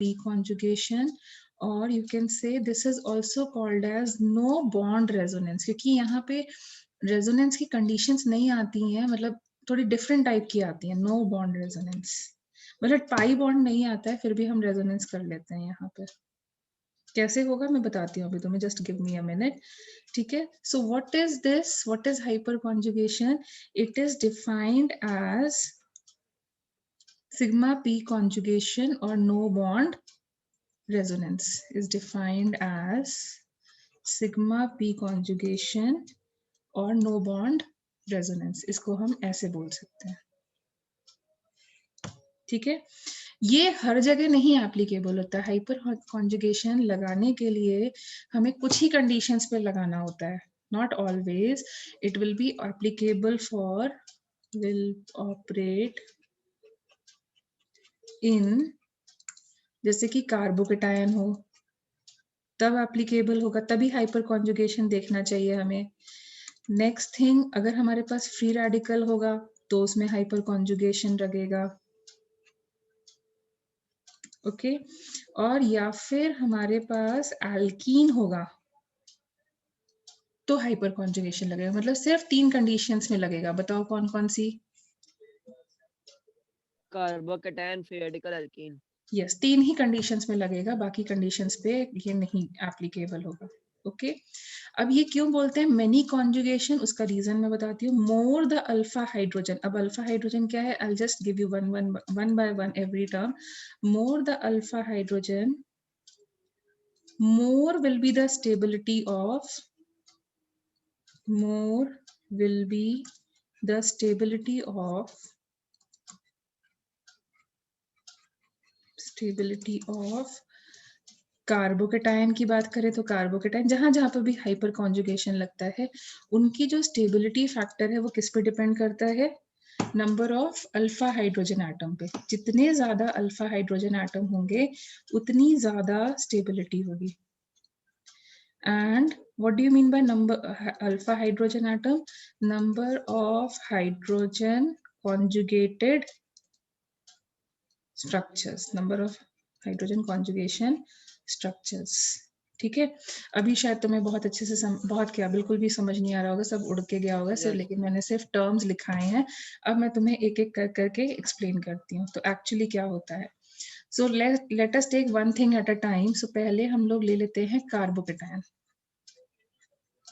p conjugation, और you can say this is also called as no bond resonance, क्योंकि यहाँ पे resonance की कंडीशंस नहीं आती हैं, मतलब थोड़ी डिफरेंट टाइप की आती हैं. नो बॉन्ड रेजोनेंस मतलब पाई बॉन्ड नहीं आता है, फिर भी हम रेजोनेंस कर लेते हैं. यहाँ पे कैसे होगा मैं बताती हूँ अभी तुम्हें, just give me a minute. ठीक है, so what is this, what is hyper conjugation? It is defined as sigma p conjugation or no bond resonance is defined as sigma p conjugation or no bond resonance. इसको हम ऐसे बोल सकते हैं. ठीक है, ये हर जगह नहीं एप्लीकेबल होता है. हाइपर कॉन्जुगेशन लगाने के लिए हमें कुछ ही कंडीशंस पे लगाना होता है. Not always it will be applicable for, will operate in, जैसे कि कार्बोकेटायन हो तब एप्लीकेबल होगा, तभी हाइपर कॉन्जुगेशन देखना चाहिए हमें. नेक्स्ट थिंग, अगर हमारे पास फ्री रेडिकल होगा तो उसमें हाइपर कॉन्जुगेशन लगेगा. ओके, और या फिर हमारे पास एल्कीन होगा तो हाइपर कॉन्जुगेशन लगेगा. मतलब सिर्फ 3 कंडीशंस में लगेगा. बताओ कौन कौन सी? Carbocation, free radical, alkene. Yes, 3 ही कंडीशंस में लगेगा, बाकी कंडीशंस पे ये नहीं एप्लीकेबल होगा. ओके, अब ये क्यों बोलते हैं मेनी कॉन्जुगेशन, उसका रीजन मैं बताती हूँ. More the alpha hydrogen. अब अल्फा हाइड्रोजन क्या है? I just give you one by one every term. More the alpha hydrogen, more will be the stability of, more will be the stability of carbocation की बात करें तो carbocation जहां जहां पर भी हाइपर कॉन्जुगेशन लगता है उनकी जो स्टेबिलिटी फैक्टर है वो किस पे डिपेंड करता है? Number of alpha hydrogen atom पे. जितने ज्यादा अल्फा हाइड्रोजन एटम होंगे उतनी ज्यादा स्टेबिलिटी होगी. And what do you mean by number alpha hydrogen atom? Number of hydrogen conjugated structures, number of hydrogen conjugation structures. ठीक है, अभी शायद तुम्हें बहुत अच्छे से बहुत क्या बिल्कुल भी समझ नहीं आ रहा होगा, सब उड़ के गया होगा सिर्फ, लेकिन मैंने सिर्फ टर्म्स लिखाए हैं. अब मैं तुम्हें एक एक करके एक्सप्लेन करती हूँ. तो एक्चुअली क्या होता है, so let us take one thing at a time. So पहले हम लोग ले लेते हैं carbocation.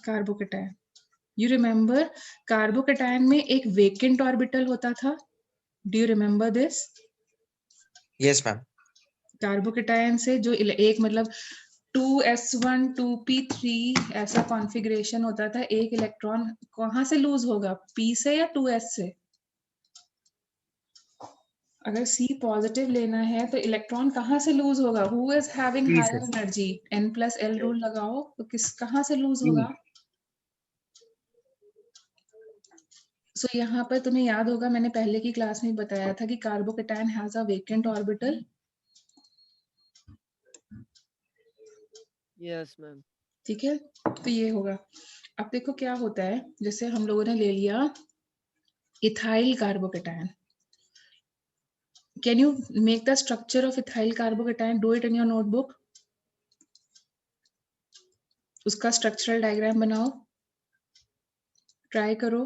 Carbocation, you remember carbocation में एक वेकेंट ऑर्बिटल होता था. Do you remember this? Yes ma'am. Carbocation से जो एक मतलब 2s1 2p3 ऐसा कॉन्फ़िगरेशन होता था. एक इलेक्ट्रॉन कहाँ से लूज होगा? p से या 2s से? अगर C पॉजिटिव लेना है तो इलेक्ट्रॉन कहाँ से लूज होगा? Who is having higher energy? n+l rule लगाओ तो कहाँ से लूज होगा? सो यहाँ पर तुम्हें याद होगा मैंने पहले की क्लास में बताया था कि carbocation has a vacant orbital. Yes ma'am. ठीक है, तो ये होगा. अब देखो क्या होता है, जैसे हम लोगों ने ले लिया ethyl carbocation. Can you make the structure of ethyl carbocation? Do it in your notebook. उसका स्ट्रक्चरल डायग्राम बनाओ, ट्राई करो.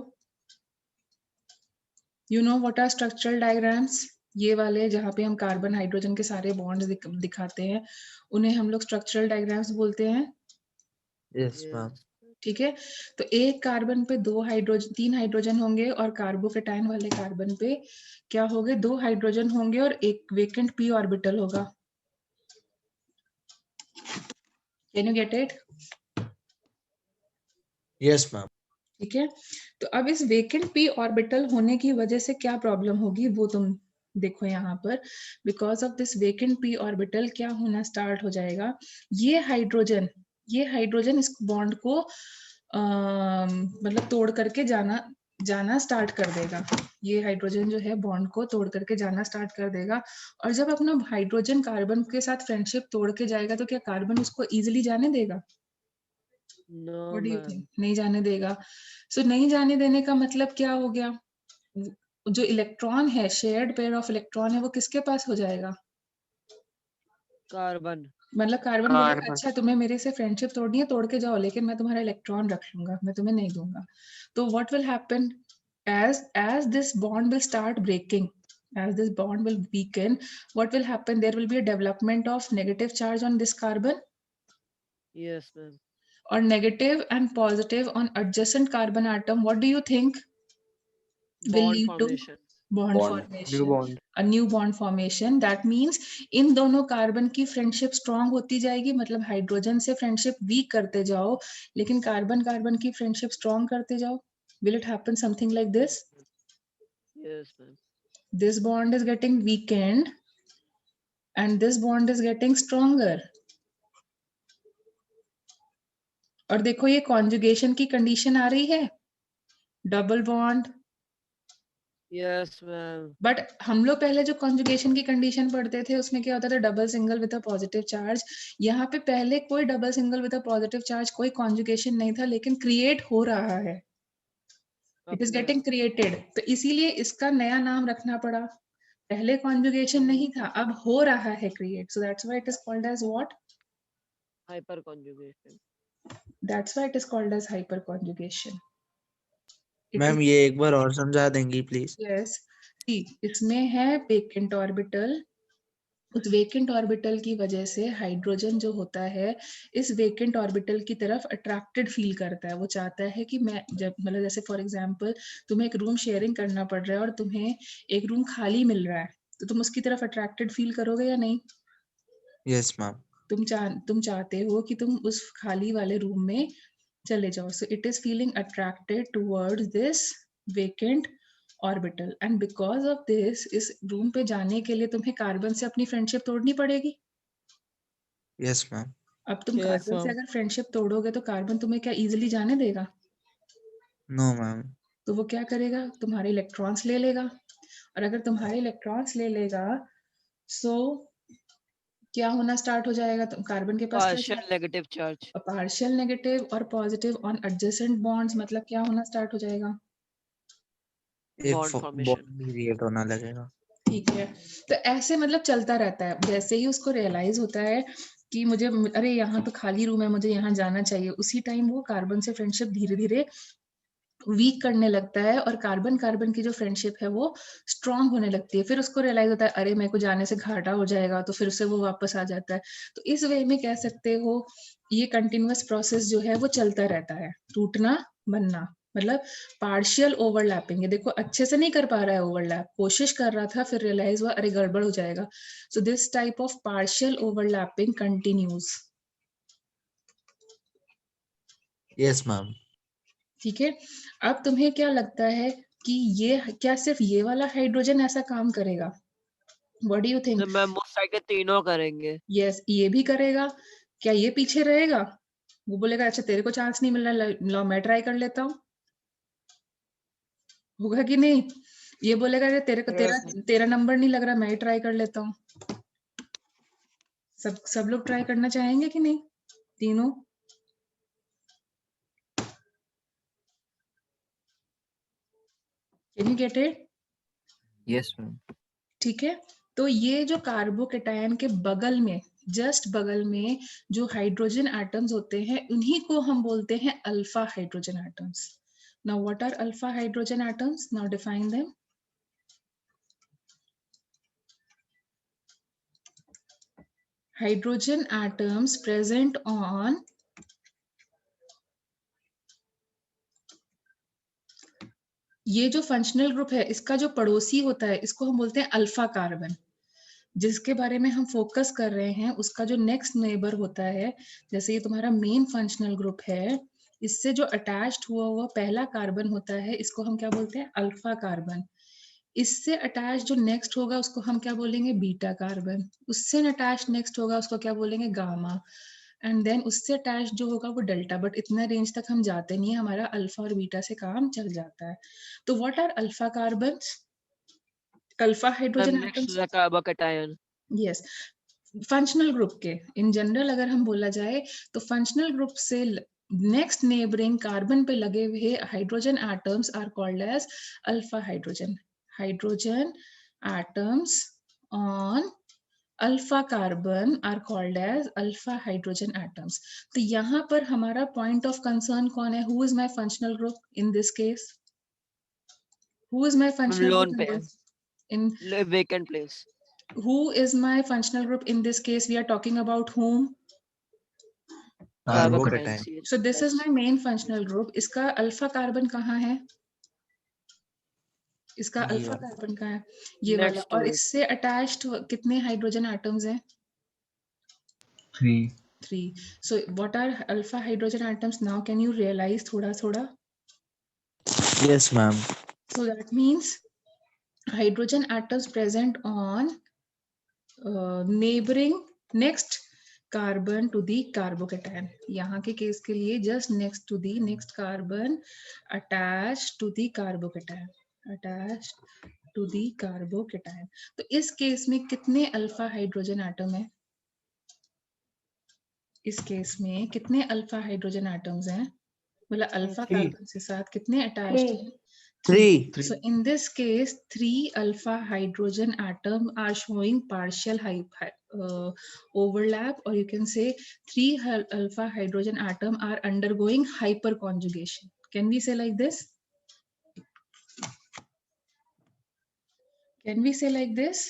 You know what are structural diagrams? ये वाले जहाँ पे हम कार्बन हाइड्रोजन के सारे बॉन्ड्स दिखाते हैं उन्हें हम लोग स्ट्रक्चरल डायग्राम्स बोलते हैं. Yes ma'am. ठीक है, तो एक कार्बन पे 3 हाइड्रोजन होंगे और कार्बोकेटायन वाले कार्बन पे क्या होंगे? 2 हाइड्रोजन होंगे और एक वेकेंट p ऑर्बिटल होगा. Can you get it? Yes ma'am. ठीक है, तो अब इस वेकेंट p ऑर्बिटल होने की वजह से क्या प्रॉब्लम होगी वो तुम देखो यहाँ पर. Because of this vacant p orbital क्या होना स्टार्ट हो जाएगा? ये हाइड्रोजन इस बॉन्ड को मतलब तोड़ करके जाना स्टार्ट कर देगा. ये हाइड्रोजन जो है बॉन्ड को तोड़ करके जाना स्टार्ट कर देगा. और जब अपना हाइड्रोजन कार्बन के साथ फ्रेंडशिप तोड़ के जाएगा तो क्या कार्बन उसको इजिली जाने देगा? No ma'am. नहीं जाने देगा. सो नहीं जाने देने का मतलब क्या हो गया? जो इलेक्ट्रॉन है, शेयर्ड पेयर ऑफ इलेक्ट्रॉन है, वो किसके पास हो जाएगा? कार्बन। मतलब कार्बन बोलेगा कार्बन। अच्छा तुम्हें मेरे से फ्रेंडशिप तोड़नी है, तोड़ के जाओ, लेकिन मैं तुम्हारा इलेक्ट्रॉन रख लूंगा, मैं तुम्हें नहीं दूंगा। तो what will happen as this bond will start breaking, as this bond will weaken, what will happen? There will be a development of negative charge on this carbon Yes, ma'am. or negative and positive on adjacent carbon atom. What do you think will Bond lead to formation. bond Bond. formation? New bond. A new bond formation. That means इन दोनों carbon की friendship strong होती जाएगी, मतलब hydrogen से friendship week करते जाओ, लेकिन carbon carbon की फ्रेंडशिप स्ट्रांग करते जाओ. Will it happen something like this? Yes, ma'am. This bond is getting weakened and this bond is getting stronger. और देखो ये कॉन्जुगेशन की कंडीशन आ रही है, double bond. Yes, ma'am. But हम लोग पहले जो कॉन्जुगेशन की कंडीशन पढ़ते थे उसमें क्या होता था, double single with a positive charge. यहाँ पे पहले कोई double single with a positive charge, कोई कॉन्जुगेशन नहीं था, लेकिन क्रिएट हो रहा है. It is getting created. तो इसीलिए इसका नया नाम रखना पड़ा. पहले कॉन्जुगेशन नहीं था, अब हो रहा है create. So that's why it is called as what? Hyper conjugation. That's why it is called as hyper conjugation. Ma'am ये एक बार और समझा देंगी प्लीज? यस. इसमें है वेकेंट ऑर्बिटल. उस वेकेंट ऑर्बिटल की वजह से हाइड्रोजन जो होता है इस वेकेंट ऑर्बिटल की तरफ अट्रैक्टेड फील करता है. वो चाहता है कि मैं जब, मतलब जैसे फॉर एग्जांपल तुम्हें एक रूम शेयरिंग करना पड़ रहा है और तुम्हें एक रूम खाली मिल रहा है, तो तुम उसकी तरफ अट्रैक्टेड फील करोगे या नहीं? Yes ma'am. तुम चाहते हो कि तुम उस खाली वाले रूम में चले जाओ. So it is feeling attracted towards this vacant orbital, and because of this इस रूम पे जाने के लिए तुम्हें कार्बन से अपनी फ्रेंडशिप तोड़नी पड़ेगी. Yes ma'am. अब तुम Yes, कार्बन से ma'am. अगर फ्रेंडशिप तोड़ोगे तो कार्बन तुम्हें क्या इजीली जाने देगा? No ma'am. तो वो क्या करेगा, तुम्हारे इलेक्ट्रॉन्स ले लेगा. और अगर तुम्हारे इलेक्ट्रॉन्स ले लेगा, सो क्या होना स्टार्ट हो जाएगा? तुम कार्बन के पास Partial क्या, negative charge. पार्शियल नेगेटिव और पॉजिटिव ऑन एडजेसेंट बॉन्ड्स. मतलब क्या होना स्टार्ट हो जाएगा? एक Bond formation. बॉन्ड क्रिएट होना लगेगा. ठीक है. तो ऐसे मतलब चलता रहता है. जैसे ही उसको रियलाइज होता है कि मुझे, अरे यहाँ तो खाली रूम है, मुझे यहाँ जाना चाहिए, उसी टाइम वो कार्बन से फ्रेंडशिप धीरे धीरे वीक करने लगता है और कार्बन कार्बन की जो फ्रेंडशिप है वो स्ट्रांग होने लगती है. फिर उसको रियलाइज होता है अरे मेरे को जाने से घाटा हो जाएगा, तो फिर से वो वापस आ जाता है. तो इस वे में कह सकते हो ये कंटिन्यूअस प्रोसेस जो है वो चलता रहता है, टूटना बनना. मतलब पार्शियल ओवरलैपिंग. ये देखो अच्छे से नहीं कर पा रहा है ओवरलैप, कोशिश कर रहा था, फिर रियलाइज हुआ अरे गड़बड़ हो जाएगा. So this type of partial overlapping continues. Yes ma'am. ठीक है. अब तुम्हें क्या लगता है कि ये क्या सिर्फ ये वाला हाइड्रोजन ऐसा काम करेगा? What do you think? तो मैम उस साइड के तीनों करेंगे. यस, ये भी करेगा. क्या ये पीछे रहेगा? वो बोलेगा अच्छा तेरे को चांस नहीं मिल रहा, लो मैं ट्राई कर लेता हूँ. होगा कि नहीं? ये बोलेगा अरे तेरे को तेरा नंबर नहीं लग रहा, मैं ही ट्राई कर लेता हूँ. सब लोग ट्राई करना चाहेंगे कि नहीं? तीनों. Can you get it? Yes ma'am. ठीक है. तो ये जो कार्बोकेटायन के बगल में, जस्ट बगल में जो हाइड्रोजन एटम्स होते हैं, उन्हीं को हम बोलते हैं alpha hydrogen atoms. Now what are alpha hydrogen atoms? Now define them. Hydrogen atoms present on ये जो फंक्शनल ग्रुप है, इसका जो पड़ोसी होता है इसको हम बोलते हैं अल्फा कार्बन. जिसके बारे में हम फोकस कर रहे हैं उसका जो नेक्स्ट नेबर होता है, जैसे ये तुम्हारा मेन फंक्शनल ग्रुप है, इससे जो अटैच्ड हुआ पहला कार्बन होता है, इसको हम क्या बोलते हैं? Alpha carbon. इससे अटैच जो नेक्स्ट होगा उसको हम क्या बोलेंगे? Beta carbon. उससे अटैच नेक्स्ट होगा उसको क्या बोलेंगे? गामा. एंड देन उससे अटैच जो होगा वो डेल्टा. बट इतना रेंज तक हम जाते नहीं है, हमारा अल्फा और बीटा से काम चल जाता है. तो what are alpha carbon? Alpha hydrogen next atoms. Carbocation. Yes. Functional group के इन जनरल अगर हम बोला जाए तो फंक्शनल ग्रुप से नेक्स्ट नेबरिंग कार्बन पे लगे हुए hydrogen atoms are called as alpha hydrogen. Hydrogen atoms on alpha carbon are called as alpha hydrogen atoms. तो यहाँ पर हमारा पॉइंट ऑफ कंसर्न कौन है? Who is my functional group in this case? Who is my functional lone group in pair, this? In vacant place. who is my functional group in this case? We are talking about whom? Carbocation. Carbocation. So this is my main functional group. इसका alpha carbon कहाँ है? इसका ये alpha वाला। Carbon कहाँ है? ये वाला। Next to और it. इससे अटैच्ड कितने हाइड्रोजन एटम्स हैं? 3. 3. So what are alpha hydrogen atoms now? Can you realize थोड़ा? Yes ma'am. So that means hydrogen atoms present on neighboring next carbon to the carbocation. यहाँ के case के लिए just next to the next carbon attached to the carbocation. Attached to the carbocation. तो इस case में कितने alpha hydrogen atom है? इस केस में कितने अल्फा हाइड्रोजन एटम्स हैं? मतलब अल्फा 3. कार्बन के साथ कितने अटैच्ड हैं? 3. 3. So in this case, 3 alpha hydrogen atom are showing partial overlap, or you can say 3 alpha hydrogen atom are undergoing hyperconjugation. Can we say like this? Can we say like this?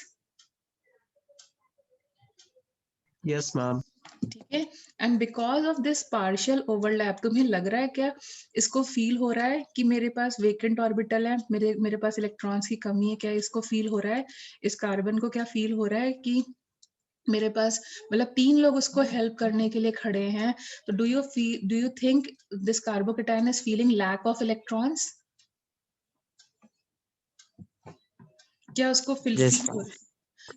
Yes, ma'am. ठीक है। And because of this partial overlap, तुम्हें लग रहा है क्या, इसको feel हो रहा है कि मेरे पास वेकेंट ऑर्बिटल है, मेरे पास इलेक्ट्रॉन्स की कमी है? क्या इसको फील हो रहा है? इस कार्बन को क्या फील हो रहा है कि मेरे पास मतलब 3 लोग उसको हेल्प करने के लिए खड़े हैं? तो do you think this carbocation is feeling lack of electrons? क्या उसको फील यस हो मैम। रहा है?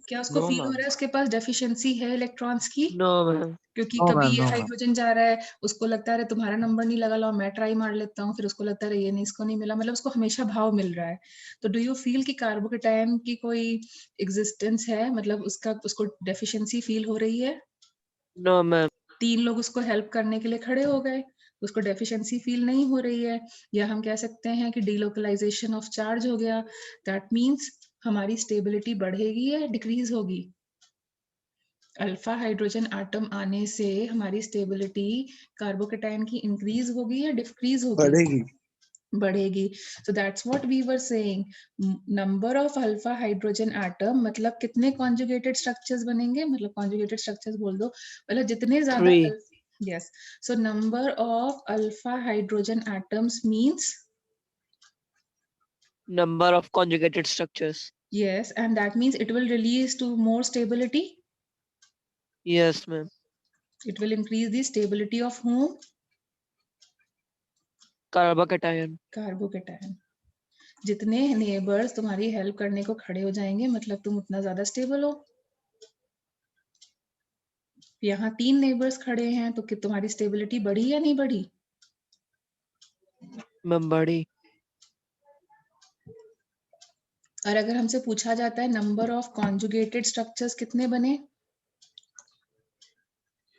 क्या उसको No, फील हो ma'am. रहा है उसके पास डेफिशिएंसी है इलेक्ट्रॉन्स की? No, ma'am. क्योंकि नो कभी मैम, ये नो मैम। हाइड्रोजन जा रहा है, उसको लगता है तुम्हारा नंबर नहीं लगा, लो मैं ट्राई मार लेता हूँ, फिर उसको लगता है ये नहीं, इसको नहीं मिला, मतलब उसको हमेशा भाव मिल रहा है। तो डू यू फील कि कार्बोकेटायन की कोई एग्जिस्टेंस है, मतलब उसको डेफिशिएंसी फील हो रही है? No, ma'am. 3 लोग उसको हेल्प करने के लिए खड़े हो गए, उसको डेफिशिएंसी फील नहीं हो रही है, या हम कह सकते हैं कि डीलोकलाइजेशन ऑफ चार्ज हो गया। दैट मीन्स हमारी स्टेबिलिटी बढ़ेगी या डिक्रीज होगी? अल्फा हाइड्रोजन एटम आने से हमारी स्टेबिलिटी कार्बोकेटायन की इंक्रीज होगी या डिक्रीज होगी? बढ़ेगी। बढ़ेगी। So that's what we were saying, number of alpha hydrogen atom मतलब कितने कॉन्जुगेटेड स्ट्रक्चर्स बनेंगे, मतलब कॉन्जुगेटेड स्ट्रक्चर्स बोल दो, मतलब जितने ज्यादा 3. Yes. So number of alpha hydrogen atoms means Number of conjugated structures. yes, and that means it will release to more stability. Yes, ma'am. It will increase the stability of whom? Carbocation. Carbocation. जितने neighbours तुम्हारी help करने को खड़े हो जाएंगे, मतलब तुम उतना ज्यादा स्टेबल हो। यहाँ 3 नेबर्स खड़े हैं तो कि तुम्हारी स्टेबिलिटी बढ़ी या नहीं बढ़ी? Ma'am, body. और अगर हमसे पूछा जाता है नंबर ऑफ कॉन्जुगेटेड स्ट्रक्चर्स कितने बने?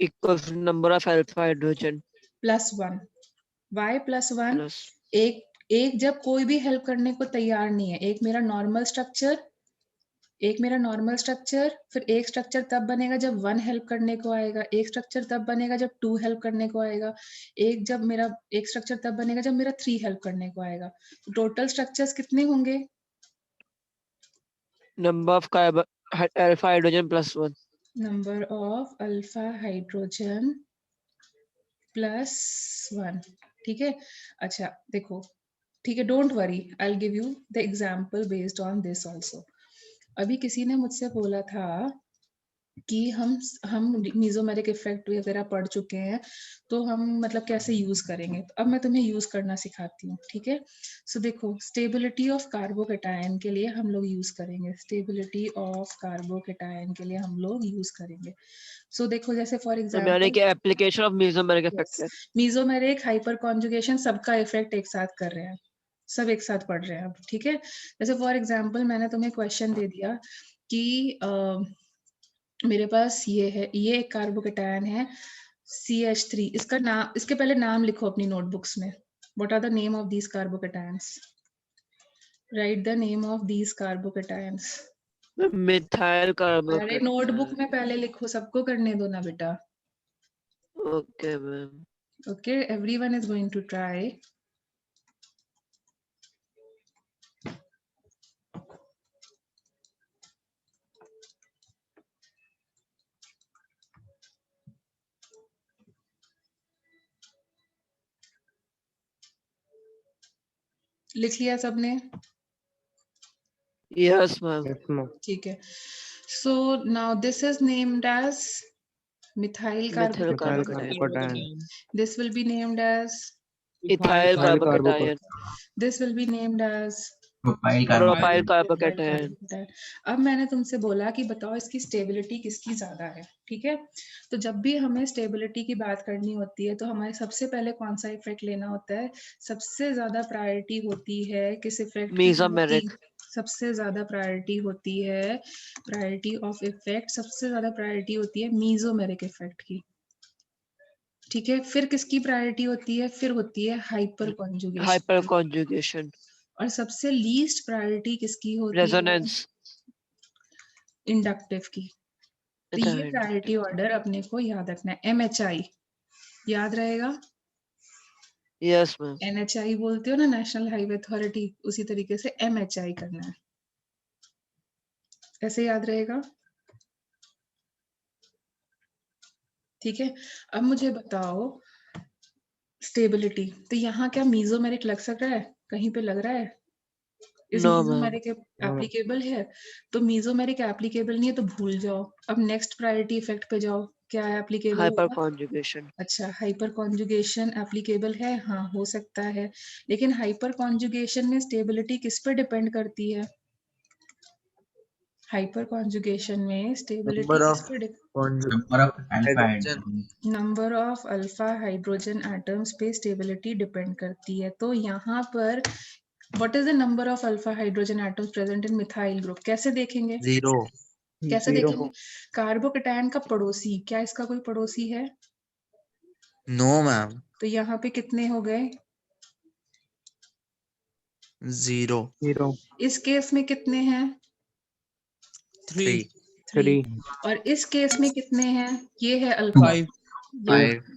Equals to number of alpha hydrogen +1। Y +1? plus. एक जब कोई भी हेल्प करने को तैयार नहीं है, एक मेरा नॉर्मल स्ट्रक्चर, फिर एक स्ट्रक्चर तब बनेगा जब 1 हेल्प करने को आएगा, एक स्ट्रक्चर तब बनेगा जब 2 हेल्प करने को आएगा, एक स्ट्रक्चर तब बनेगा जब मेरा 3 हेल्प करने को आएगा। तो टोटल स्ट्रक्चर्स कितने होंगे? Number of alpha hydrogen plus 1. Number of alpha hydrogen +1। ठीक है। अच्छा देखो, ठीक है, don't worry, I will give you the example based on this also. अभी किसी ने मुझसे बोला था कि हम मीजोमेरिक इफेक्ट वगैरह पढ़ चुके हैं, तो हम मतलब कैसे यूज करेंगे। तो अब मैं तुम्हें यूज करना सिखाती हूँ, ठीक है। सो देखो, स्टेबिलिटी ऑफ कार्बोकेटायन के लिए हम लोग यूज करेंगे, स्टेबिलिटी ऑफ कार्बोकेटायन के लिए हम लोग यूज करेंगे। सो देखो, जैसे फॉर यानी एग्जांपल कि एप्लीकेशन ऑफ मेसोमेरिक इफेक्ट है। मीजोमेरिक हाइपर कॉन्जुगेशन सबका इफेक्ट एक साथ कर रहे हैं, सब एक साथ पढ़ रहे हैं अब, ठीक है। जैसे फॉर एग्जांपल मैंने तुम्हें क्वेश्चन दे दिया कि मेरे पास ये है, ये एक कार्बोकेटायन है CH3, इसका नाम, इसके पहले नाम लिखो अपनी नोटबुक्स में। What are the name of these carbocations? Right the name of these carbocations. Methyl अरे कार्बोकेटायन। नोटबुक में पहले लिखो, सबको करने दो ना बेटा। Okay ma'am. Okay, everyone is going to try. लिख लिया सबने? Yes ma'am. Yes, ma'am. ठीक है। So now this is named as methyl methyl Methyl carbocation. carbocation. This will be named as, ethyl Ethyl carbocation. this will be named as propyl propyl carbocation. Carbocation. अब मैंने तुमसे बोला कि बताओ इसकी stability किसकी ज्यादा है, ठीक है? तो जब भी हमें स्टेबिलिटी की बात करनी होती है तो हमें सबसे पहले कौन सा इफेक्ट लेना होता है? सबसे ज्यादा प्रायोरिटी होती है किस इफेक्ट की? मेसोमेरिक। सबसे ज्यादा प्रायोरिटी होती है, प्रायोरिटी ऑफ इफेक्ट सबसे ज्यादा प्रायोरिटी होती है मीजोमेरिक इफेक्ट की, ठीक है? फिर किसकी प्रायोरिटी होती है? फिर होती है हाइपर कॉन्जुगेशन। Hyper conjugation. और सबसे लीस्ट प्रायोरिटी किसकी होती है? रेजोनेंस। इंडक्टिव की। तो ये प्रायोरिटी ऑर्डर अपने को याद रखना है। MHI याद रहेगा? Yes ma'am. NHI बोलते हो ना, नेशनल हाईवे अथॉरिटी, उसी तरीके से MHI करना है। ऐसे याद रहेगा? ठीक है। अब मुझे बताओ स्टेबिलिटी, तो यहाँ क्या मीजोमेरिक लग सक रहा है? कहीं पे लग रहा है? इस नो मैम। मीजोमेरिक एप्लीकेबल है? तो मीजोमेरिक एप्लीकेबल नहीं है तो भूल जाओ। अब नेक्स्ट प्रायोरिटी इफेक्ट पे जाओ, क्या एप्लीकेबल हाइपर होगा? कॉन्जुगेशन। अच्छा, हाइपर कॉन्जुगेशन एप्लीकेबल है? हाँ, हो सकता है। लेकिन हाइपर कॉन्जुगेशन में स्टेबिलिटी किस पे डिपेंड करती है? हाइपर कॉन्जुगेशन में स्टेबिलिटी नंबर किस ऑफ पे number of alpha hydrogen. Hydrogen. Number of alpha hydrogen atoms पे स्टेबिलिटी डिपेंड करती है। तो यहाँ पर what is the number of alpha hydrogen atoms present in methyl group? कैसे देखेंगे? 0। कैसे 0. देखेंगे? कार्बोकेटायन का पड़ोसी, क्या इसका कोई पड़ोसी है? No ma'am. तो यहाँ पे कितने हो गए? 0। 0. इस केस में कितने हैं? 3। 3. और इस केस में कितने हैं? ये है अल्फा। 5।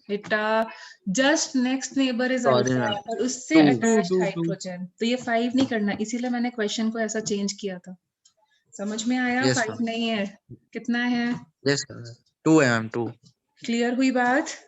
बेटा just next neighbour is sorry alpha ma'am. और उससे 2। Attached hydrogen. तो ये 5 नहीं करना, इसीलिए मैंने क्वेश्चन को ऐसा चेंज किया था। समझ में आया? Yes 5 ma'am. नहीं है, कितना है? Yes ma'am. 2 है मैम। 2। क्लियर हुई बात?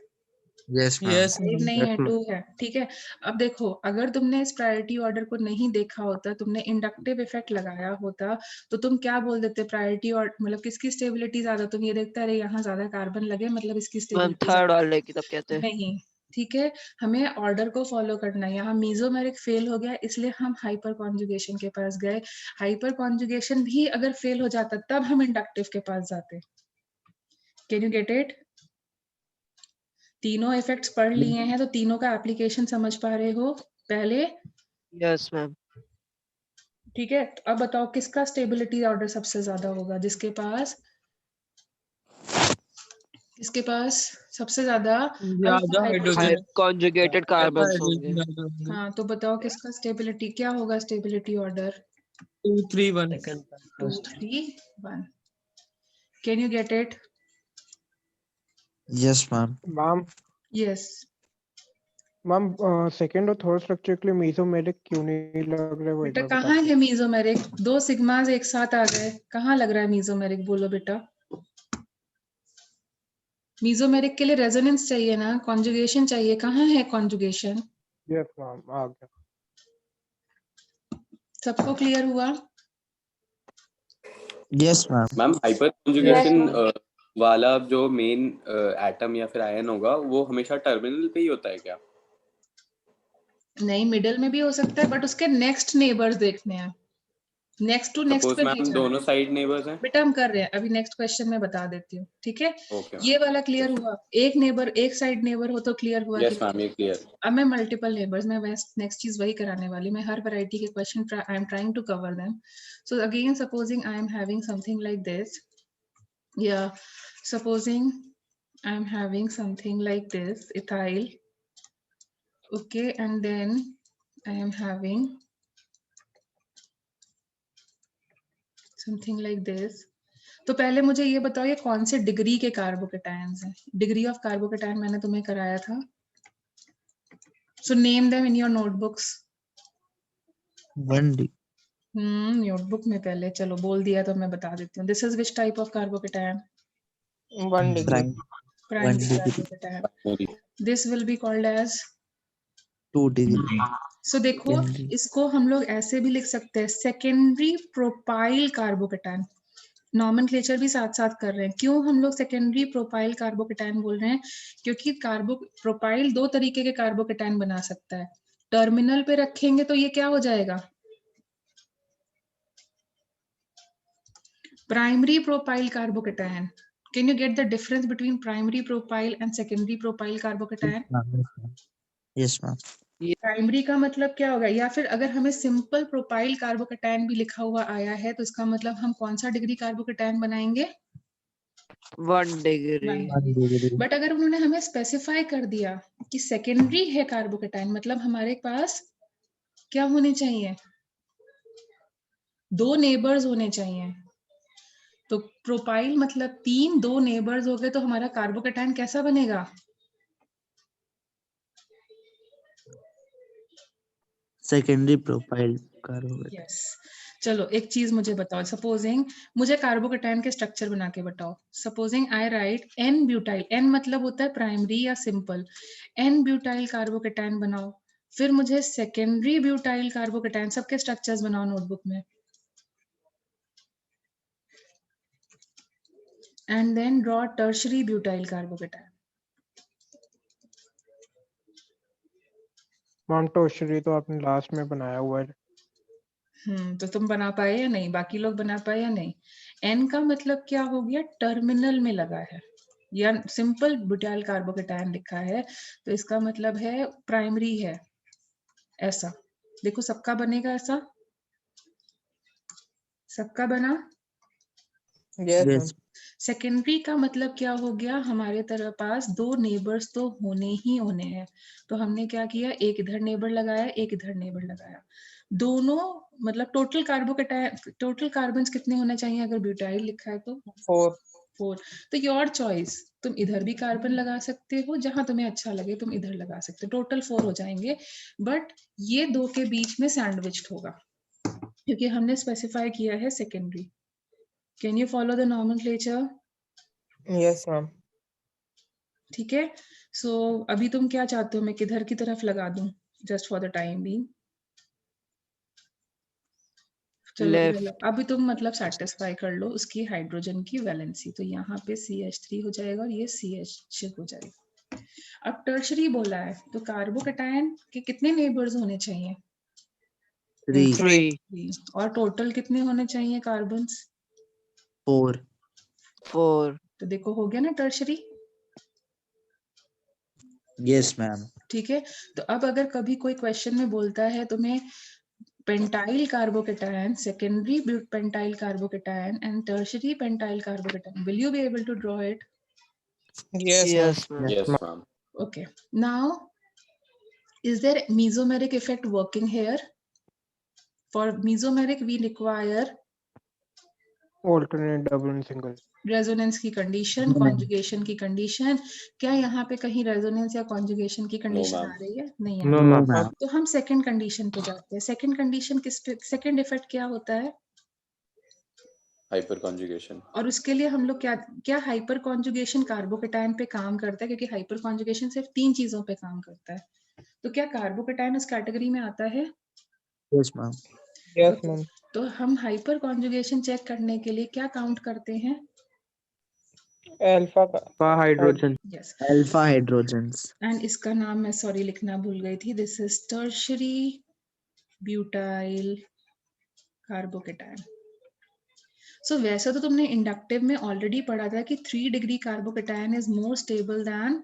Yes ma'am. 5 नहीं Yes, है, ma'am. 2 है, ठीक है। अब देखो, अगर तुमने इस प्रायोरिटी ऑर्डर को नहीं देखा होता, तुमने इंडक्टिव इफेक्ट लगाया होता, तो तुम क्या बोल देते? प्रायोरिटी और मतलब किसकी स्टेबिलिटी ज्यादा? तुम ये देखते अरे यहाँ ज्यादा कार्बन लगे, मतलब इसकी मैम स्टेबिलिटी थर्ड ज्यादा। वाले की तब कहते हैं। नहीं, ठीक है। हमें ऑर्डर को फॉलो करना है। यहाँ मीजोमेरिक फेल हो गया, इसलिए हम हाइपर कॉन्जुगेशन के पास गए। हाइपर कॉन्जुगेशन भी अगर फेल हो जाता तब हम इंडक्टिव के पास जाते। Can you get it? तीनों इफेक्ट्स पढ़ लिए हैं तो तीनों का एप्लीकेशन समझ पा रहे हो पहले? Yes ma'am. ठीक है। तो अब बताओ किसका स्टेबिलिटी ऑर्डर सबसे ज्यादा होगा? जिसके पास सबसे ज्यादा अल्फा हाइड्रोजन। कॉन्जुगेटेड कार्बन होंगे। हाँ, तो बताओ किसका स्टेबिलिटी क्या होगा? Stability order 2, 3, 1. 2, 3, 1। Can you get it? Yes ma'am. Ma'am, yes. ma'am, second और third structure के लिए mesomeриक क्यों नहीं लग रहा है वो एक बेटा बार बता कहाँ दो. है मीजोमेरिक? 2 सिग्मास एक साथ आ गए, कहाँ लग रहा है मीजोमेरिक? बोलो बेटा। मीजोमेरिक के लिए रेजोनेंस चाहिए ना, कॉन्जुगेशन चाहिए, कहाँ है कॉन्जुगेशन? Yes, ma'am. आ गया. सबको क्लियर हुआ? Yes ma'am. Ma'am hyper Yes, conjugation ma'am. वाला जो मेन एटम या फिर आयन होगा वो हमेशा टर्मिनल पे ही होता है क्या? नहीं, मिडल में भी हो सकता है, बट उसके नेक्स्ट नेबर्स देखने हैं। नेक्स्ट टू नेक्स्ट सपोज पे नहीं मैम जाना दोनों है। साइड नेबर्स हैं। बेटा हम कर रहे हैं, अभी नेक्स्ट क्वेश्चन में बता देती हूँ, ठीक है? ओके ये वाला क्लियर हुआ? एक नेबर, एक साइड नेबर हो तो क्लियर हुआ कि यस मैम ये क्लियर। अब मैं मल्टीपल नेबर्स में नेक्स्ट चीज वही कराने वाली। मैं हर वैरायटी के question I am trying to cover them. So again supposing I am having something like this, या supposing I am having something like this ethyl, okay, and then I am having something like this. तो पहले मुझे ये बताओ ये कौन से degree के कार्बोकेटायंस हैं? डिग्री ऑफ कार्बोकेटायन मैंने तुम्हें कराया था। So name them in your notebooks. 1D. Notebook में पहले चलो बोल दिया तो मैं बता देती हूँ। This is which type of carbocation? 1 degree. Prime. Primary 1 degree. Carbocation. मेरी this will be called as 2 degree. So देखो Secondary. इसको हम लोग ऐसे भी लिख सकते हैं, सेकेंडरी प्रोपाइल कार्बोकेटायन। नॉमेनक्लेचर भी साथ साथ कर रहे हैं। क्यों हम लोग सेकेंडरी प्रोपाइल कार्बोकेटायन बोल रहे हैं? क्योंकि प्रोपाइल दो तरीके के कार्बोकेटायन बना सकता है। टर्मिनल पे रखेंगे तो ये क्या हो जाएगा? Primary propyl carbocation. Can you get the difference between primary propyl and secondary propyl carbocation? Yes, ma'am. Primary का मतलब क्या होगा? या फिर अगर हमें सिंपल प्रोपाइल कार्बोकेटायन भी लिखा हुआ आया है तो इसका मतलब हम कौन सा डिग्री कार्बोकेटायन बनाएंगे? 1 degree. 1 degree. बट अगर उन्होंने हमें स्पेसिफाई कर दिया कि सेकेंडरी है कार्बोकेटायन, मतलब हमारे पास क्या होने चाहिए? 2 नेबर्स होने चाहिए। तो प्रोपाइल मतलब 3, 2 नेबर्स हो गए तो हमारा कार्बोकेटायन कैसा बनेगा? Secondary profile carbohydrate. यस। चलो एक चीज मुझे बताओ, सपोजिंग मुझे कार्बोकेटायन के स्ट्रक्चर बना के बताओ। सपोजिंग आई राइट एन ब्यूटाइल, एन मतलब होता है प्राइमरी या सिंपल, एन ब्यूटाइल कार्बोकेटायन बनाओ। फिर मुझे सेकेंडरी ब्यूटाइल कार्बोकेटायन सबके स्ट्रक्चर्स बनाओ नोटबुक में। And then draw tertiary butyl carbocation. Ma'am tertiary तो आपने लास्ट में बनाया हुआ है। तो तुम बना पाए या नहीं? बाकी लोग बना पाए या नहीं? एन का मतलब क्या हो गया? टर्मिनल में लगा है, या सिंपल ब्यूटाइल कार्बोकेटायन लिखा है तो इसका मतलब है प्राइमरी है। ऐसा देखो सबका बनेगा, ऐसा सबका बना। Yes Yes. सेकेंडरी का मतलब क्या हो गया? हमारे तरफ पास 2 नेबर्स तो होने ही होने हैं, तो हमने क्या किया? एक इधर नेबर लगाया, एक इधर नेबर लगाया। दोनों मतलब टोटल कार्बोकेटायन, टोटल कार्बन्स कितने होने चाहिए अगर ब्यूटाइल लिखा है तो? 4। तो योर चॉइस, तुम इधर भी कार्बन लगा सकते हो, जहां तुम्हें अच्छा लगे तुम इधर लगा सकते हो। टोटल 4 हो जाएंगे, बट ये 2 के बीच में सैंडविच्ड होगा क्योंकि हमने स्पेसिफाई किया है secondary. Can you follow the nomenclature? Yes ma'am. ठीक है। सो अभी तुम क्या चाहते हो मैं किधर की तरफ लगा दूं? Just for the time being चलो Left. इधर अभी तुम मतलब सेटिस्फाई कर लो उसकी हाइड्रोजन की वैलेंसी। तो यहाँ पे CH3 हो जाएगा और ये CH हो जाएगा। अब टर्शरी बोला है तो कार्बोकेटायन के कितने नेबर्स होने चाहिए? 3, 3. 3। और टोटल कितने होने चाहिए कार्बन्स? 4. 4. तो देखो हो गया ना टर्शरी। Yes, ma'am. ठीक है। तो अब अगर कभी कोई क्वेश्चन में बोलता है तुम्हें pentyl carbocation, secondary pentyl carbocation and tertiary pentyl carbocation, will you be able to draw it? Yes, ma'am. Yes ma'am. Okay. Now, is there mesomeric effect working here? For mesomeric, we require alternate double and single. Resonance की condition, conjugation की condition. क्या यहाँ पे कहीं resonance या conjugation की condition ma'am. आ रही है? नहीं आ नो रही। No, ma'am. ma'am. तो हम सेकंड कंडीशन पे जाते हैं। सेकंड कंडीशन किस पे? सेकंड इफेक्ट क्या होता है? Hyper conjugation. और उसके लिए हम लोग क्या हाइपर कॉन्जुगेशन कार्बोकेटायन पे काम करता है? क्योंकि हाइपर कॉन्जुगेशन सिर्फ 3 चीजों पे काम करता है। तो क्या कार्बोकेटायन उस कैटेगरी में आता है? Yes, ma'am. Yes ma'am. तो हम हाइपर कॉन्जुगेशन चेक करने के लिए क्या काउंट करते हैं? अल्फा का hydrogen. Yes. Alpha hydrogens. And इसका नाम मैं सॉरी लिखना भूल गई थी। This is tertiary butyl carbocation. So वैसे तो तुमने इंडक्टिव में ऑलरेडी पढ़ा था कि 3 degree carbocation is more stable than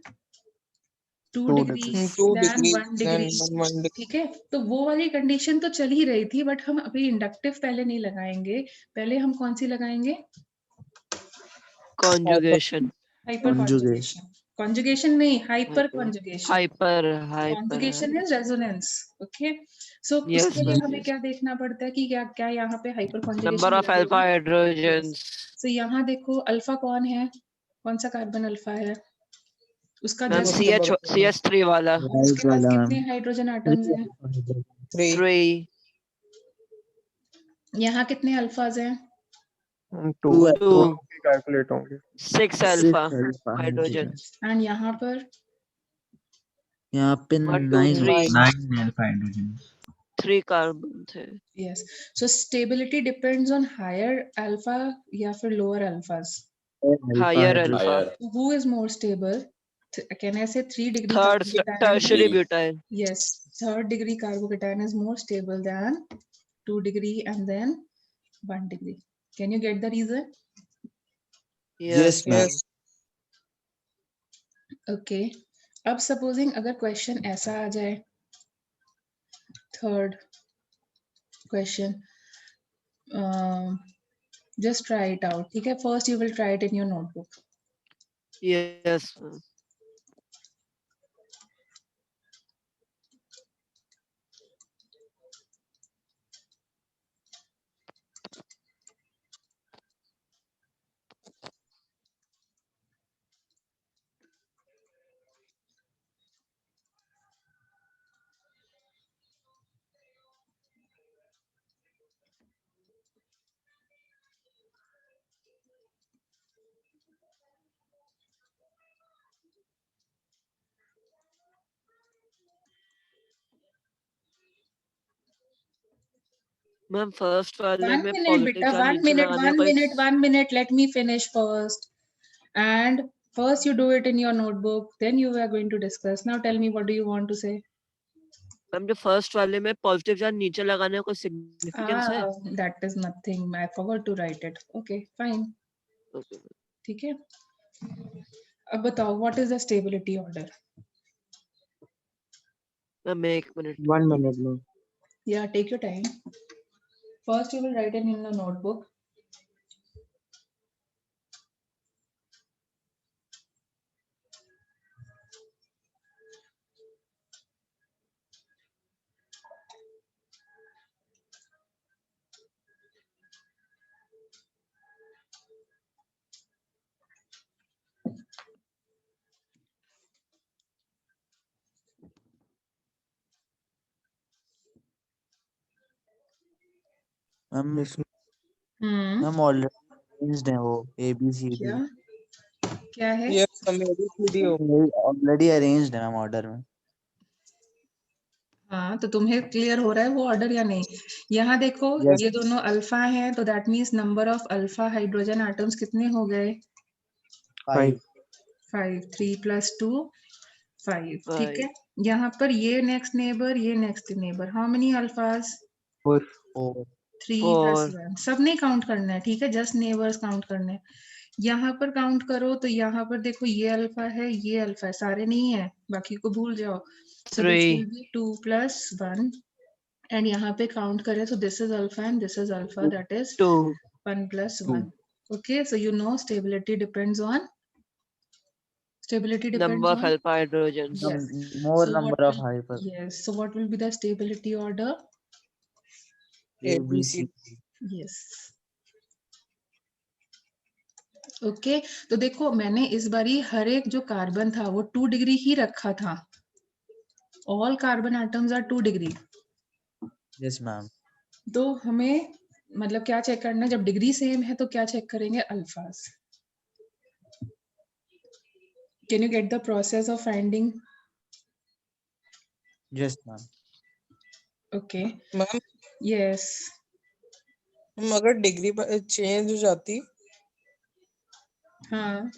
2 2 degree degrees. Then 1 degree. ठीक है। तो वो वाली कंडीशन तो चल ही रही थी, बट हम अभी इंडक्टिव पहले नहीं लगाएंगे। पहले हम कौन सी लगाएंगे? Conjugation. Hyper conjugation. कॉन्जुगेशन नहीं, hyper Hyper. Conjugation. Hyper. Conjugation is resonance. Okay. So Yes, उसके लिए ma'am. हमें क्या देखना पड़ता है कि क्या क्या यहाँ पे hyper Number conjugation of alpha hydrogens. सो यहाँ देखो अल्फा कौन है, कौन सा कार्बन अल्फा है, उसका Ma'am, जस्ट CH3 वाला. राइट उसके पास वाला कितने मैम हाइड्रोजन एटम्स हैं, 3. यहाँ कितने अल्फाज हैं, 2 2 2. कैलकुलेट होंगे। 6 alpha hydrogen. एंड यहाँ पर यहाँ पे 1, 2, 9 3. 9 alpha hydrogens. 3 carbon थे. Yes so stability depends on higher alpha या फिर lower alphas, Higher alpha. Higher. Who is more stable, can I say 3 degree Third, tertiary Three. butyl. yes, third degree carbocation is more stable than 2 degree and then 1 degree. Can you get the reason? Yes, ma'am. Okay. अब supposing अगर question ऐसा आ जाए, third question, just try it out, ठीक है, first you will try it in your notebook. Yes, ma'am. Ma'am first वाले One में minute, positive beta. Charge One नीचे minute. लगाने One को minute. 1 minute. Let me finish first. And first, you do it in your notebook. Then you are going to discuss. Now, tell me, what do you want to say? Ma'am जो first वाले में positive charge नीचे लगाने का कोई significance है? That is nothing. I forgot to write it. Okay, fine. Okay. ठीक है. अब बताओ, what is the stability order? Ma'am एक मिनट. 1 minute में Yeah, take your time. First, you will write it in the notebook. Ma'am Hmm. Ma'am already arranged है वो A B C D क्या है? ऑलरेडी अरेंज्ड है ma'am order में हाँ, तो तुम्हें क्लियर हो रहा है वो ऑर्डर या नहीं? यहाँ देखो, Yes. ये दोनों अल्फा हैं, तो that means number of alpha hydrogen atoms कितने हो गए? 5 5. 3 + 2 5. ठीक Five. है. यहाँ पर ये नेक्स्ट नेबर, ये नेक्स्ट नेबर, हाउ मेनी अल्फाज? 4 3 Four. + 1. सब नहीं काउंट करना है, ठीक है, जस्ट नेबर्स काउंट करने हैं. यहाँ पर काउंट करो तो यहाँ पर देखो, ये अल्फा है, ये अल्फा है, सारे नहीं है, बाकी को भूल जाओ. So this 3. will be 2 + 1. And यहाँ पे काउंट करें तो this is alpha and this is alpha, that is 2. 1 + 1. Okay, so you know stability depends on Number of alpha hydrogens. Yes. more So number what of will- hyper yes. So what will be the stability order? A B C Yes. Okay तो देखो, मैंने इस बारी हर एक जो carbon था वो 2 degree ही रखा था. All carbon atoms are 2 degree. Yes ma'am तो हमें मतलब क्या चेक करना है, जब डिग्री सेम है तो क्या चेक करेंगे? अल्फाज. Can you get the process of finding? Yes ma'am okay. Ma'am yes. हम अगर डिग्री चेंज हो जाती हाँ,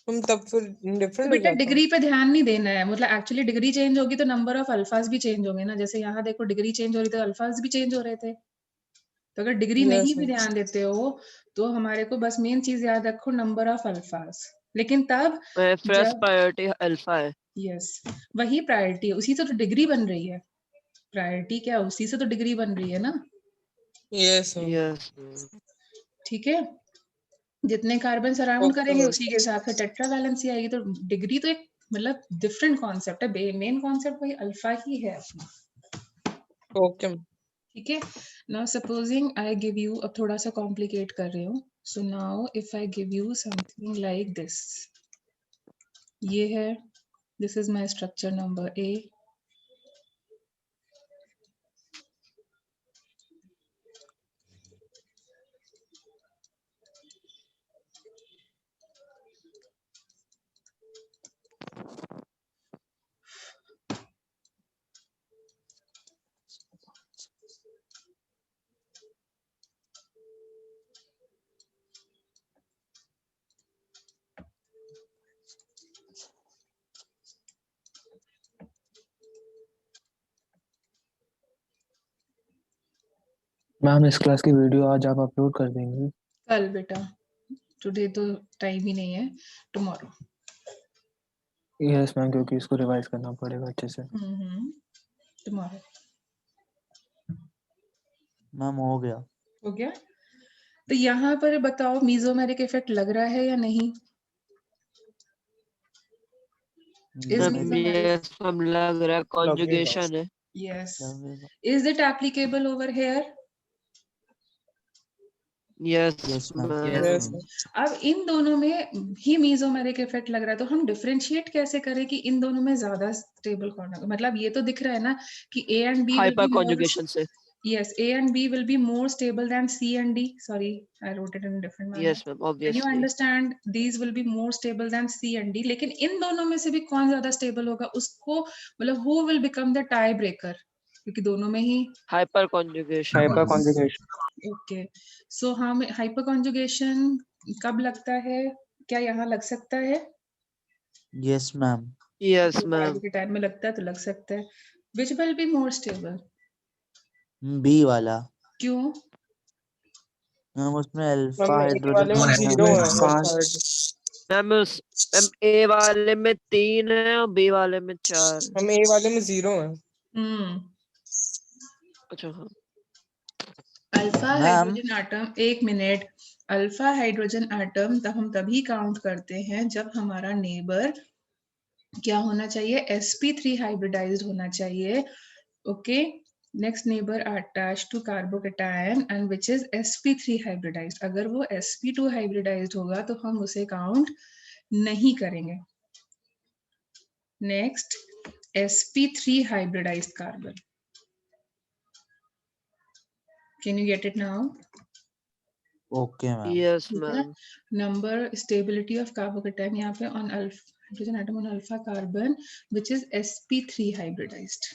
हम तब फिर तो डिफरेंट हो बेटा जाता. डिग्री पे ध्यान नहीं देना है. मतलब एक्चुअली डिग्री चेंज होगी तो नंबर ऑफ अल्फाज भी चेंज होंगे ना. जैसे यहाँ देखो, डिग्री चेंज हो रही तो अल्फाज भी चेंज हो रहे थे. तो अगर डिग्री Yes, नहीं भी yes. ध्यान देते हो तो हमारे को बस मेन चीज याद रखो, नंबर ऑफ अल्फाज. लेकिन तब फर्स्ट जब प्रायोरिटी अल्फा है. यस, वही प्रायोरिटी है, उसी से तो डिग्री बन रही है. प्रायोरिटी क्या, उसी से तो डिग्री बन रही है ना. Yes, ma'am. यस. ठीक है. जितने कार्बन सराउंड Okay, करेंगे ma'am. उसी के हिसाब से टेट्रा वैलेंसी आएगी. तो डिग्री तो एक मतलब डिफरेंट कॉन्सेप्ट है, मेन कॉन्सेप्ट वही अल्फा ही है अपना. ओके ठीक है। Now supposing I give you, अब थोड़ा सा कॉम्प्लिकेट कर रही हूँ। So now if I give you something like this, ये है, this is my structure number A. Ma'am इस क्लास की वीडियो आज आप अपलोड कर देंगी? कल बेटा, टुडे तो टाइम ही नहीं है, टुमारो। यस मैम, क्योंकि इसको रिवाइज करना पड़ेगा अच्छे से। टुमारो। मैम हो गया। हो गया। तो यहाँ पर बताओ मीजोमेरिक इफेक्ट लग रहा है या नहीं? Is नहीं, मैम mesomeric? यस मैम लग रहा है, कॉन्जुगेशन है। Yes. लगेगा। Is it applicable over here? Yes yes ma'am. Ma'am. Yes अब इन दोनों में ही मीजोमेरिक इफेक्ट लग रहा है, तो हम डिफरेंशिएट कैसे करें कि इन दोनों में ज्यादा स्टेबल कौन है? मतलब ये तो दिख रहा है ना कि A and B will hyper be more, conjugation से। yes, A and B will be more stable than C and D. Sorry, I wrote it in a different manner. Yes ma'am Can you obviously. understand? These will be more stable than C and D. लेकिन इन दोनों में से भी कौन ज्यादा stable होगा उसको, मतलब who will become the tie breaker? क्योंकि दोनों में ही hyper conjugation. Hyper conjugation. Okay. So हम हाइपर कॉन्जुगेशन कब लगता है? क्या यहाँ लग सकता है? Yes ma'am. यस तो मैम। आगे के टाइम में लगता है तो लग सकता है। Which will be more stable? B वाला। क्यों? मैम उसमें अल्फा मैम ए हाइड्रोजन वाले में और जीरो है। है फास्ट। मैम उस मैम ए वाले में 3 है और बी वाले में 4। हम ए वाले में 0 है। हम्म। अच्छा हाँ। अल्फा मैम हाइड्रोजन आटम, एक मिनट। अल्फा हाइड्रोजन आटम तब हम तभी काउंट करते हैं जब हमारा नेबर क्या होना चाहिए? sp3 हाइब्रिडाइज्ड होना चाहिए। Okay. Next neighbour attached to carbocation and which is sp3 hybridised. अगर वो sp2 हाइब्रिडाइज्ड होगा तो हम उसे काउंट नहीं करेंगे। Next sp3 hybridised carbon. Can you get it now? Okay ma'am. Yes ठीक है। Ma'am. Number stability of carbocation यहाँ पे on hydrogen atom on alpha carbon which is sp3 hybridised.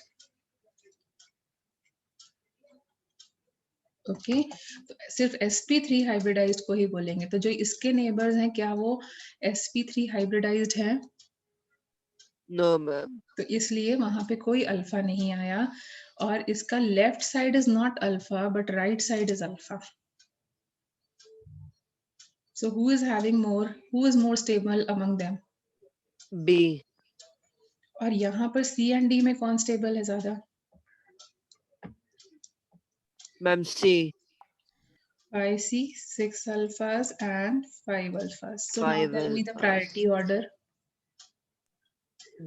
Okay. तो सिर्फ sp3 हाइब्रिडाइज्ड को ही बोलेंगे। तो जो इसके नेबर्स हैं क्या वो sp3 हाइब्रिडाइज्ड हैं? No ma'am. तो इसलिए वहां पे कोई अल्फा नहीं आया। और इसका left side is not alpha but right side is alpha. So who is having more? Who is more stable among them? B. और यहाँ पर C and D में कौन स्टेबल है ज्यादा? Ma'am C. 5C, 6 alphas and 5 alphas. So now 5 tell me the alphas. priority order.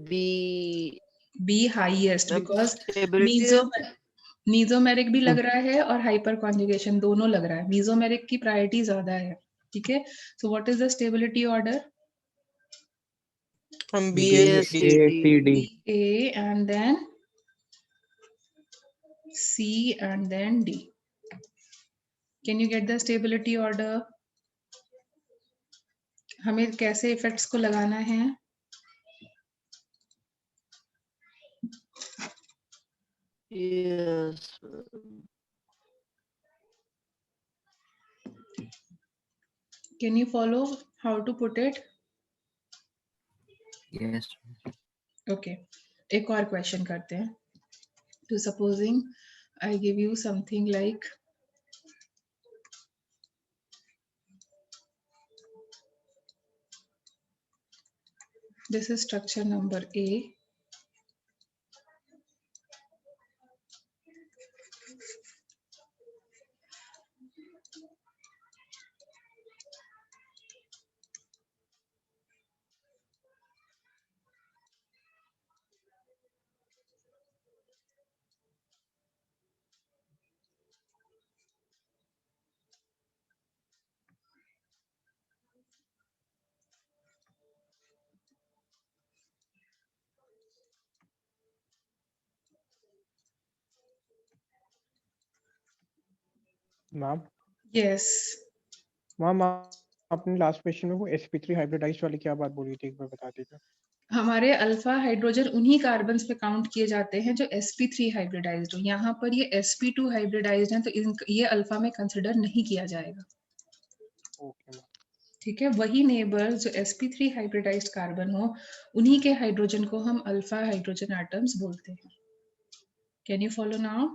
B. B highest ma'am because stability. Mesomeric भी लग रहा है और हाइपर कॉन्जुगेशन दोनों लग रहा है। मीजोमेरिक की प्रायोरिटी ज्यादा है। ठीक है। So what is the stability order? हम B B A A C C D. D. D. A and then C and then D. Can you get the stability order? हमें कैसे इफेक्ट्स को लगाना है? Yes. Can you follow how to put it? Yes Okay. एक और question करते हैं. To supposing I give you something like this is structure number A. Ma'am yes ma'am आपने लास्ट क्वेश्चन में वो sp3 हाइब्रिडाइज्ड वाली क्या बात बोली थी, एक बार बता दीजिए। हमारे अल्फा हाइड्रोजन उन्हीं कार्बन्स पे काउंट किए जाते हैं जो sp3 हाइब्रिडाइज्ड हो। यहाँ पर ये sp2 हाइब्रिडाइज्ड हैं, तो ये अल्फा में कंसिडर नहीं किया जाएगा। Okay ma'am. ठीक है, वही नेबर जो sp3 हाइब्रिडाइज्ड कार्बन हो, उन्हीं के हाइड्रोजन को हम अल्फा हाइड्रोजन एटम्स बोलते हैं। Can you follow now?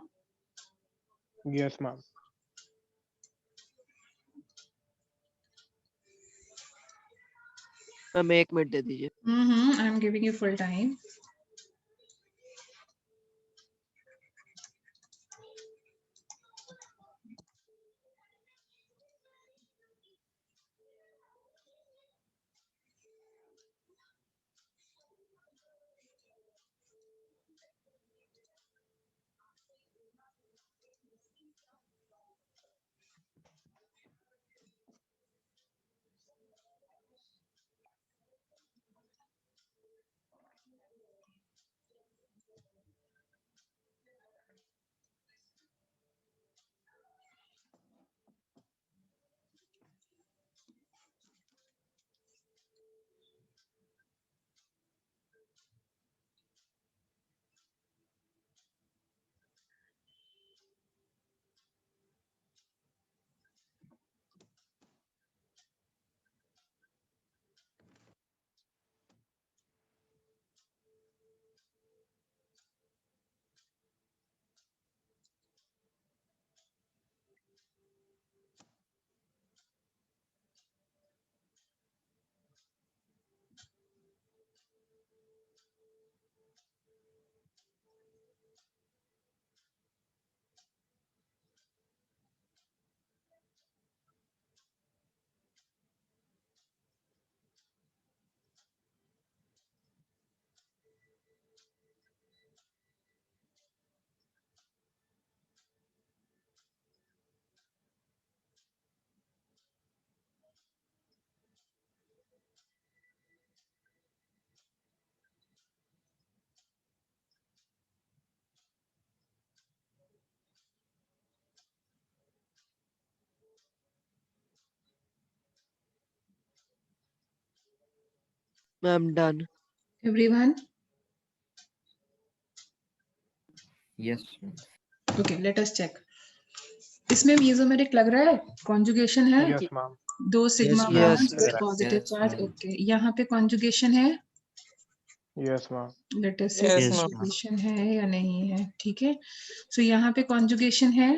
Yes ma'am. Ma'am 1 minute दे दीजिए। I am giving you full time. Ma'am done. Everyone? Yes. Okay, let us check. इसमें मेसोमेरिक लग रहा है? कॉन्जुगेशन है? Yes ma'am. 2 sigma Yes, ma'am. Bonds with Yes, positive yes, charge. ma'am. Okay, यहाँ पे conjugation है? Yes ma'am. Let us see Yes, Yes, ma'am. Conjugation है या नहीं है। ठीक है, सो यहाँ पे कॉन्जुगेशन है।